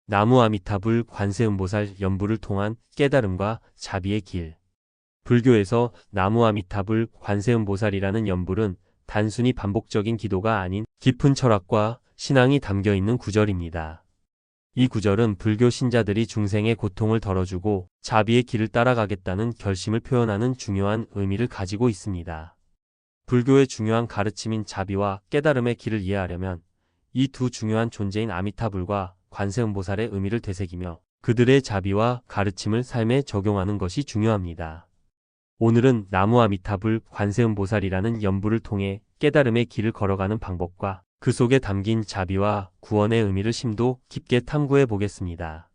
나무 아미타불 관세음보살 연부를 통한 깨달음과 자비의 길. 불교에서 나무 아미타불 관세음보살이라는 연불은 단순히 반복적인 기도가 아닌 깊은 철학과 신앙이 담겨 있는 구절입니다. 이 구절은 불교 신자들이 중생의 고통을 덜어주고 자비의 길을 따라가겠다는 결심을 표현하는 중요한 의미를 가지고 있습니다. 불교의 중요한 가르침인 자비와 깨달음의 길을 이해하려면 이 두 중요한 존재인 아미타불과 관세음보살의 의미를 되새기며 그들의 자비와 가르침을 삶에 적용하는 것이 중요합니다. 오늘은 나무 아미타불 관세음보살이라는 연부를 통해 깨달음의 길을 걸어가는 방법과 그 속에 담긴 자비와 구원의 의미를 심도 깊게 탐구해 보겠습니다.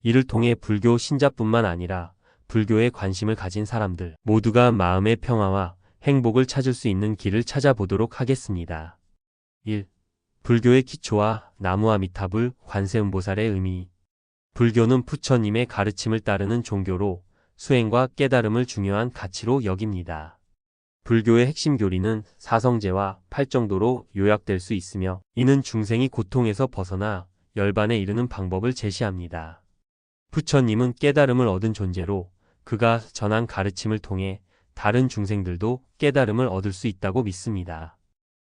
이를 통해 불교 신자뿐만 아니라 불교에 관심을 가진 사람들 모두가 마음의 평화와 행복을 찾을 수 있는 길을 찾아보도록 하겠습니다. 1. 불교의 기초와 나무 아미타불 관세음보살의 의미. 불교는 부처님의 가르침을 따르는 종교로 수행과 깨달음을 중요한 가치로 여깁니다. 불교의 핵심 교리는 사성제와 팔정도로 요약될 수 있으며 이는 중생이 고통에서 벗어나 열반에 이르는 방법을 제시합니다. 부처님은 깨달음을 얻은 존재로 그가 전한 가르침을 통해 다른 중생들도 깨달음을 얻을 수 있다고 믿습니다.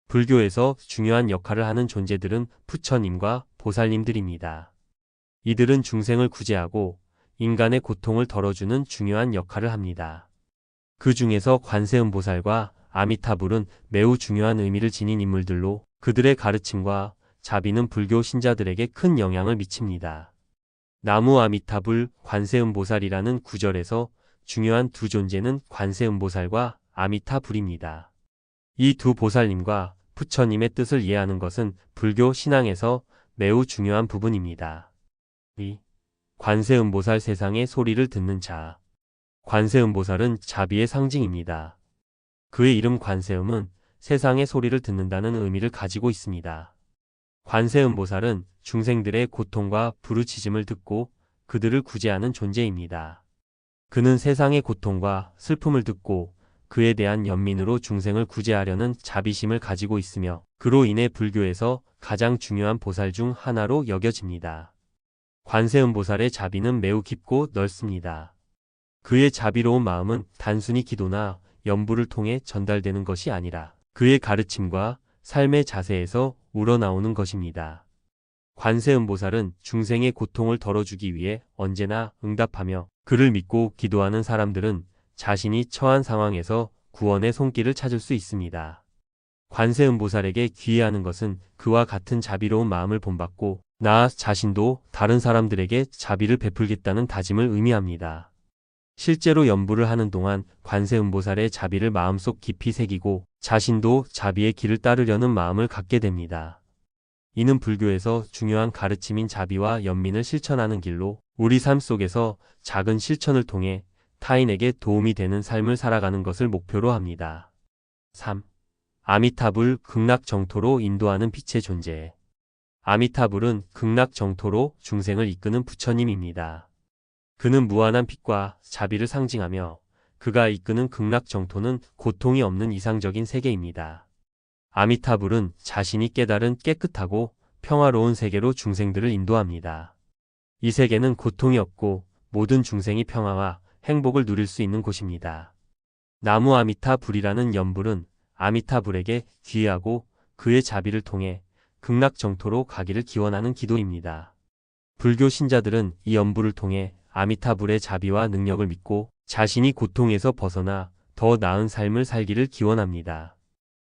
불교에서 중요한 역할을 하는 존재들은 부처님과 보살님들입니다. 이들은 중생을 구제하고 인간의 고통을 덜어주는 중요한 역할을 합니다. 그 중에서 관세음보살과 아미타불은 매우 중요한 의미를 지닌 인물들로 그들의 가르침과 자비는 불교 신자들에게 큰 영향을 미칩니다. 나무 아미타불 관세음보살이라는 구절에서 중요한 두 존재는 관세음보살과 아미타불입니다. 이 두 보살님과 부처님의 뜻을 이해하는 것은 불교 신앙에서 매우 중요한 부분입니다. 2. 관세음보살 세상의 소리를 듣는 자. 관세음보살은 자비의 상징입니다. 그의 이름 관세음은 세상의 소리를 듣는다는 의미를 가지고 있습니다. 관세음보살은 중생들의 고통과 부르짖음을 듣고 그들을 구제하는 존재입니다. 그는 세상의 고통과 슬픔을 듣고 그에 대한 연민으로 중생을 구제하려는 자비심을 가지고 있으며 그로 인해 불교에서 가장 중요한 보살 중 하나로 여겨집니다. 관세음보살의 자비는 매우 깊고 넓습니다. 그의 자비로운 마음은 단순히 기도나 연부를 통해 전달되는 것이 아니라 그의 가르침과 삶의 자세에서 우러나오는 것입니다. 관세음보살은 중생의 고통을 덜어주기 위해 언제나 응답하며 그를 믿고 기도하는 사람들은 자신이 처한 상황에서 구원의 손길을 찾을 수 있습니다. 관세음보살에게 귀의하는 것은 그와 같은 자비로운 마음을 본받고 나 자신도 다른 사람들에게 자비를 베풀겠다는 다짐을 의미합니다. 실제로 연부를 하는 동안 관세음보살의 자비를 마음속 깊이 새기고 자신도 자비의 길을 따르려는 마음을 갖게 됩니다. 이는 불교에서 중요한 가르침인 자비와 연민을 실천하는 길로 우리 삶 속에서 작은 실천을 통해 타인에게 도움이 되는 삶을 살아가는 것을 목표로 합니다. 3. 아미타불 극락정토로 인도하는 빛의 존재. 아미타불은 극락정토로 중생을 이끄는 부처님입니다. 그는 무한한 빛과 자비를 상징하며 그가 이끄는 극락정토는 고통이 없는 이상적인 세계입니다. 아미타불은 자신이 깨달은 깨끗하고 평화로운 세계로 중생들을 인도합니다. 이 세계는 고통이 없고 모든 중생이 평화와 행복을 누릴 수 있는 곳입니다. 나무 아미타불이라는 연불은 아미타불에게 귀의하고 그의 자비를 통해 극락정토로 가기를 기원하는 기도입니다. 불교 신자들은 이 연불을 통해 아미타불의 자비와 능력을 믿고 자신이 고통에서 벗어나 더 나은 삶을 살기를 기원합니다.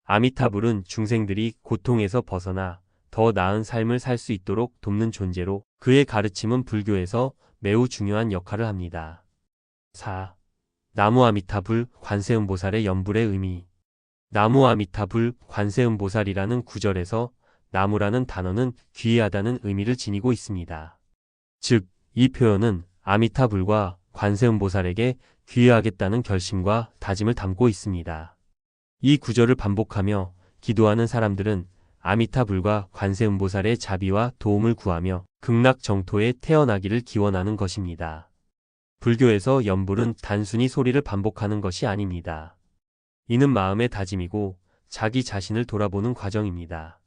아미타불은 중생들이 고통에서 벗어나 더 나은 삶을 살 수 있도록 돕는 존재로 그의 가르침은 불교에서 매우 중요한 역할을 합니다. 4. 나무 아미타불 관세음보살의 연불의 의미. 나무 아미타불 관세음보살이라는 구절에서 나무라는 단어는 귀의하다는 의미를 지니고 있습니다. 즉, 이 표현은 아미타불과 관세음보살에게 귀의하겠다는 결심과 다짐을 담고 있습니다. 이 구절을 반복하며 기도하는 사람들은 아미타불과 관세음보살의 자비와 도움을 구하며 극락정토에 태어나기를 기원하는 것입니다. 불교에서 연불은 단순히 소리를 반복하는 것이 아닙니다. 이는 마음의 다짐이고 자기 자신을 돌아보는 과정입니다.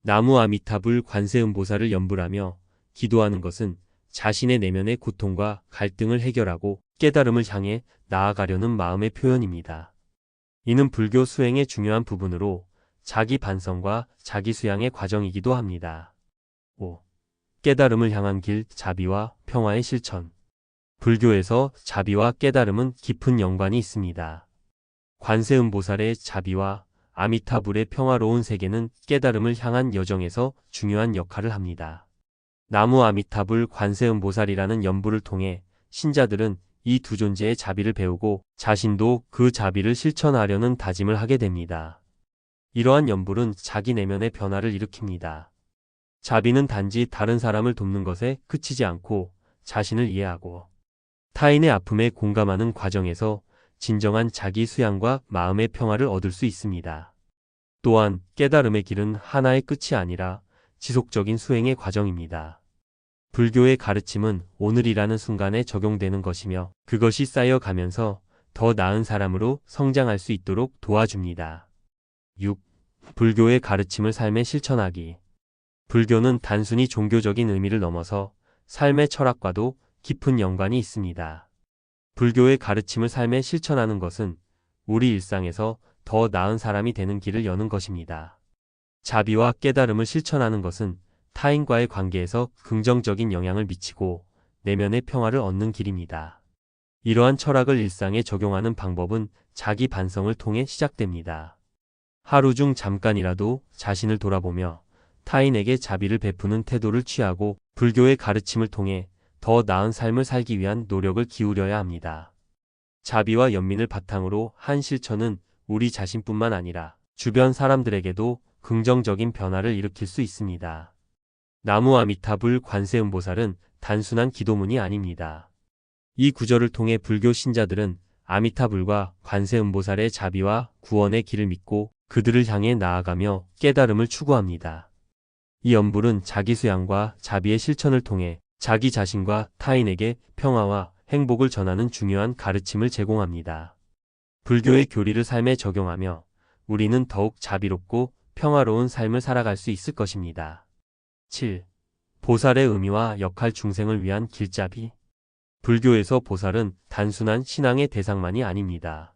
나무 아미타불 관세음보살을 연불하며 기도하는 것은 자신의 내면의 고통과 갈등을 해결하고 깨달음을 향해 나아가려는 마음의 표현입니다. 이는 불교 수행의 중요한 부분으로 자기 반성과 자기 수양의 과정이기도 합니다. 5. 깨달음을 향한 길, 자비와 평화의 실천. 불교에서 자비와 깨달음은 깊은 연관이 있습니다. 관세음보살의 자비와 아미타불의 평화로운 세계는 깨달음을 향한 여정에서 중요한 역할을 합니다. 나무 아미타불 관세음보살이라는 연부를 통해 신자들은 이 두 존재의 자비를 배우고 자신도 그 자비를 실천하려는 다짐을 하게 됩니다. 이러한 연불은 자기 내면의 변화를 일으킵니다. 자비는 단지 다른 사람을 돕는 것에 그치지 않고 자신을 이해하고 타인의 아픔에 공감하는 과정에서 진정한 자기 수양과 마음의 평화를 얻을 수 있습니다. 또한 깨달음의 길은 하나의 끝이 아니라 지속적인 수행의 과정입니다. 불교의 가르침은 오늘이라는 순간에 적용되는 것이며 그것이 쌓여가면서 더 나은 사람으로 성장할 수 있도록 도와줍니다. 6. 불교의 가르침을 삶에 실천하기. 불교는 단순히 종교적인 의미를 넘어서 삶의 철학과도 깊은 연관이 있습니다. 불교의 가르침을 삶에 실천하는 것은 우리 일상에서 더 나은 사람이 되는 길을 여는 것입니다. 자비와 깨달음을 실천하는 것은 타인과의 관계에서 긍정적인 영향을 미치고 내면의 평화를 얻는 길입니다. 이러한 철학을 일상에 적용하는 방법은 자기 반성을 통해 시작됩니다. 하루 중 잠깐이라도 자신을 돌아보며 타인에게 자비를 베푸는 태도를 취하고 불교의 가르침을 통해 더 나은 삶을 살기 위한 노력을 기울여야 합니다. 자비와 연민을 바탕으로 한 실천은 우리 자신뿐만 아니라 주변 사람들에게도 긍정적인 변화를 일으킬 수 있습니다. 나무 아미타불 관세음보살은 단순한 기도문이 아닙니다. 이 구절을 통해 불교 신자들은 아미타불과 관세음보살의 자비와 구원의 길을 믿고 그들을 향해 나아가며 깨달음을 추구합니다. 이 연불은 자기 수양과 자비의 실천을 통해 자기 자신과 타인에게 평화와 행복을 전하는 중요한 가르침을 제공합니다. 불교의 교리를 삶에 적용하며 우리는 더욱 자비롭고 평화로운 삶을 살아갈 수 있을 것입니다. 7. 보살의 의미와 역할 중생을 위한 길잡이. 불교에서 보살은 단순한 신앙의 대상만이 아닙니다.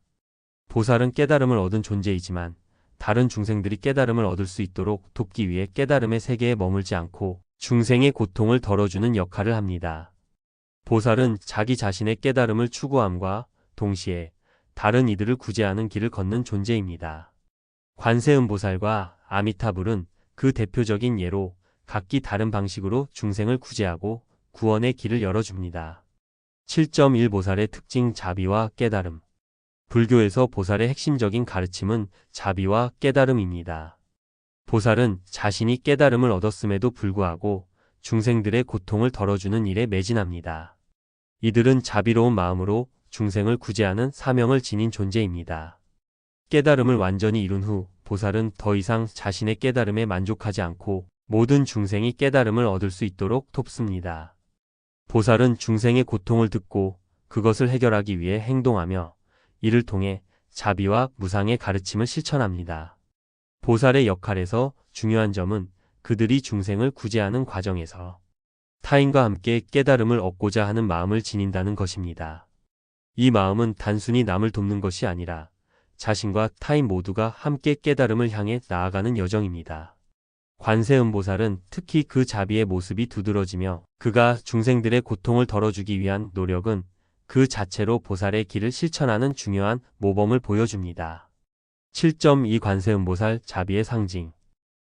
보살은 깨달음을 얻은 존재이지만 다른 중생들이 깨달음을 얻을 수 있도록 돕기 위해 깨달음의 세계에 머물지 않고 중생의 고통을 덜어주는 역할을 합니다. 보살은 자기 자신의 깨달음을 추구함과 동시에 다른 이들을 구제하는 길을 걷는 존재입니다. 관세음보살과 아미타불은 그 대표적인 예로 각기 다른 방식으로 중생을 구제하고 구원의 길을 열어줍니다. 7.1 보살의 특징 자비와 깨달음. 불교에서 보살의 핵심적인 가르침은 자비와 깨달음입니다. 보살은 자신이 깨달음을 얻었음에도 불구하고 중생들의 고통을 덜어주는 일에 매진합니다. 이들은 자비로운 마음으로 중생을 구제하는 사명을 지닌 존재입니다. 깨달음을 완전히 이룬 후 보살은 더 이상 자신의 깨달음에 만족하지 않고 모든 중생이 깨달음을 얻을 수 있도록 돕습니다. 보살은 중생의 고통을 듣고 그것을 해결하기 위해 행동하며 이를 통해 자비와 무상의 가르침을 실천합니다. 보살의 역할에서 중요한 점은 그들이 중생을 구제하는 과정에서 타인과 함께 깨달음을 얻고자 하는 마음을 지닌다는 것입니다. 이 마음은 단순히 남을 돕는 것이 아니라 자신과 타인 모두가 함께 깨달음을 향해 나아가는 여정입니다. 관세음보살은 특히 그 자비의 모습이 두드러지며 그가 중생들의 고통을 덜어주기 위한 노력은 그 자체로 보살의 길을 실천하는 중요한 모범을 보여줍니다. 7.2 관세음보살 자비의 상징.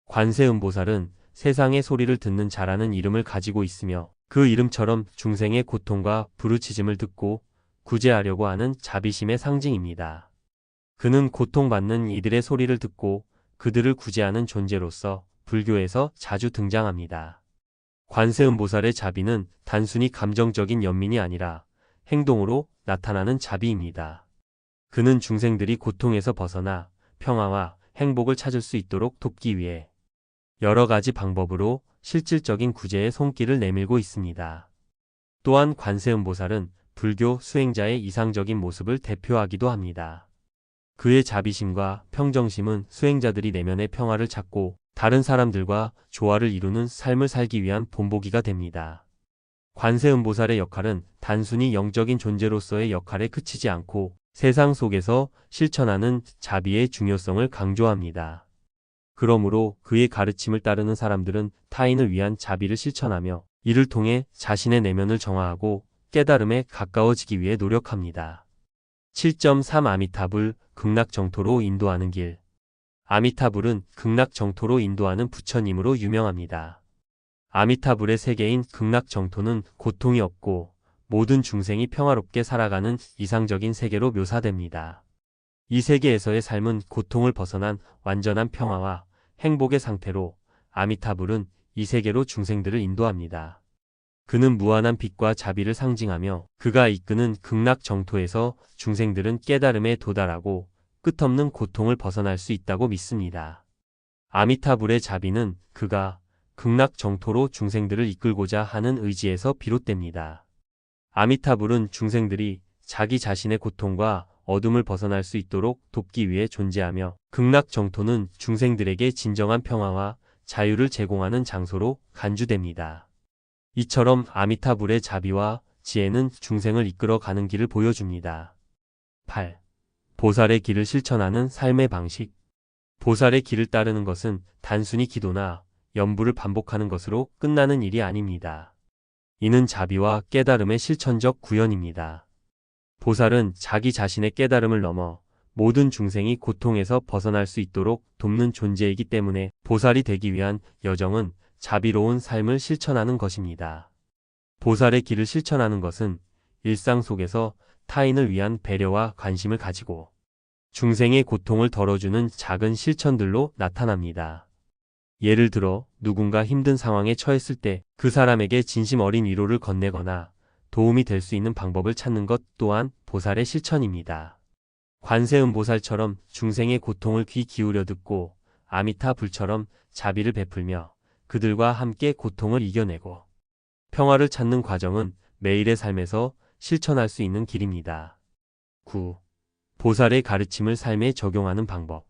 관세음보살은 세상의 소리를 듣는 자라는 이름을 가지고 있으며 그 이름처럼 중생의 고통과 부르짖음을 듣고 구제하려고 하는 자비심의 상징입니다. 그는 고통받는 이들의 소리를 듣고 그들을 구제하는 존재로서 불교에서 자주 등장합니다. 관세음보살의 자비는 단순히 감정적인 연민이 아니라 행동으로 나타나는 자비입니다. 그는 중생들이 고통에서 벗어나 평화와 행복을 찾을 수 있도록 돕기 위해 여러 가지 방법으로 실질적인 구제의 손길을 내밀고 있습니다. 또한 관세음보살은 불교 수행자의 이상적인 모습을 대표하기도 합니다. 그의 자비심과 평정심은 수행자들이 내면의 평화를 찾고 다른 사람들과 조화를 이루는 삶을 살기 위한 본보기가 됩니다. 관세음보살의 역할은 단순히 영적인 존재로서의 역할에 그치지 않고 세상 속에서 실천하는 자비의 중요성을 강조합니다. 그러므로 그의 가르침을 따르는 사람들은 타인을 위한 자비를 실천하며 이를 통해 자신의 내면을 정화하고 깨달음에 가까워지기 위해 노력합니다. 7.3 아미타불, 극락정토로 인도하는 길. 아미타불은 극락정토로 인도하는 부처님으로 유명합니다. 아미타불의 세계인 극락정토는 고통이 없고 모든 중생이 평화롭게 살아가는 이상적인 세계로 묘사됩니다. 이 세계에서의 삶은 고통을 벗어난 완전한 평화와 행복의 상태로 아미타불은 이 세계로 중생들을 인도합니다. 그는 무한한 빛과 자비를 상징하며 그가 이끄는 극락정토에서 중생들은 깨달음에 도달하고 끝없는 고통을 벗어날 수 있다고 믿습니다. 아미타불의 자비는 그가 극락정토로 중생들을 이끌고자 하는 의지에서 비롯됩니다. 아미타불은 중생들이 자기 자신의 고통과 어둠을 벗어날 수 있도록 돕기 위해 존재하며 극락정토는 중생들에게 진정한 평화와 자유를 제공하는 장소로 간주됩니다. 이처럼 아미타불의 자비와 지혜는 중생을 이끌어가는 길을 보여줍니다. 8. 보살의 길을 실천하는 삶의 방식. 보살의 길을 따르는 것은 단순히 기도나 연부를 반복하는 것으로 끝나는 일이 아닙니다. 이는 자비와 깨달음의 실천적 구현입니다. 보살은 자기 자신의 깨달음을 넘어 모든 중생이 고통에서 벗어날 수 있도록 돕는 존재이기 때문에 보살이 되기 위한 여정은 자비로운 삶을 실천하는 것입니다. 보살의 길을 실천하는 것은 일상 속에서 타인을 위한 배려와 관심을 가지고 중생의 고통을 덜어주는 작은 실천들로 나타납니다. 예를 들어 누군가 힘든 상황에 처했을 때 그 사람에게 진심 어린 위로를 건네거나 도움이 될 수 있는 방법을 찾는 것 또한 보살의 실천입니다. 관세음보살처럼 중생의 고통을 귀 기울여 듣고 아미타 불처럼 자비를 베풀며 그들과 함께 고통을 이겨내고 평화를 찾는 과정은 매일의 삶에서 실천할 수 있는 길입니다. 9. 보살의 가르침을 삶에 적용하는 방법.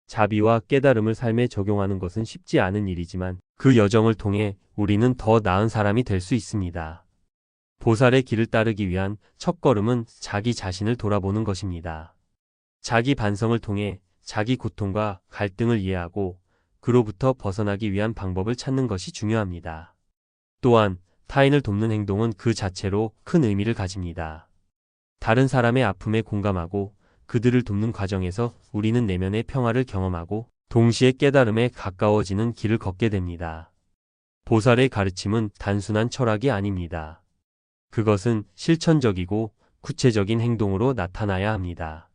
자비와 깨달음을 삶에 적용하는 것은 쉽지 않은 일이지만 그 여정을 통해 우리는 더 나은 사람이 될 수 있습니다. 보살의 길을 따르기 위한 첫걸음은 자기 자신을 돌아보는 것입니다. 자기 반성을 통해 자기 고통과 갈등을 이해하고 그로부터 벗어나기 위한 방법을 찾는 것이 중요합니다. 또한 타인을 돕는 행동은 그 자체로 큰 의미를 가집니다. 다른 사람의 아픔에 공감하고 그들을 돕는 과정에서 우리는 내면의 평화를 경험하고 동시에 깨달음에 가까워지는 길을 걷게 됩니다. 보살의 가르침은 단순한 철학이 아닙니다. 그것은 실천적이고 구체적인 행동으로 나타나야 합니다.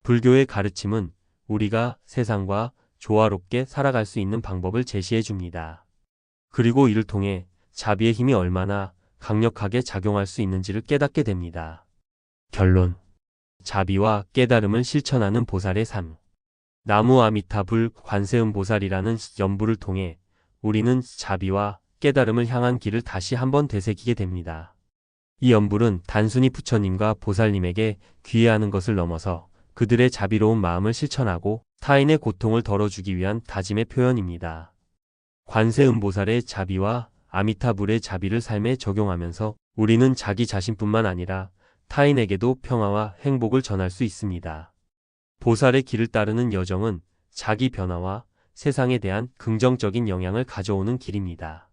불교의 가르침은 우리가 세상과 조화롭게 살아갈 수 있는 방법을 제시해 줍니다. 그리고 이를 통해 자비의 힘이 얼마나 강력하게 작용할 수 있는지를 깨닫게 됩니다. 결론. 자비와 깨달음을 실천하는 보살의 삶. 나무 아미타불 관세음보살이라는 연부를 통해 우리는 자비와 깨달음을 향한 길을 다시 한번 되새기게 됩니다. 이 연불은 단순히 부처님과 보살님에게 귀의하는 것을 넘어서 그들의 자비로운 마음을 실천하고 타인의 고통을 덜어주기 위한 다짐의 표현입니다. 관세음보살의 자비와 아미타불의 자비를 삶에 적용하면서 우리는 자기 자신뿐만 아니라 타인에게도 평화와 행복을 전할 수 있습니다. 보살의 길을 따르는 여정은 자기 변화와 세상에 대한 긍정적인 영향을 가져오는 길입니다.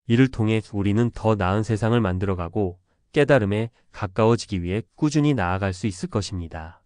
이를 통해 우리는 더 나은 세상을 만들어가고 깨달음에 가까워지기 위해 꾸준히 나아갈 수 있을 것입니다.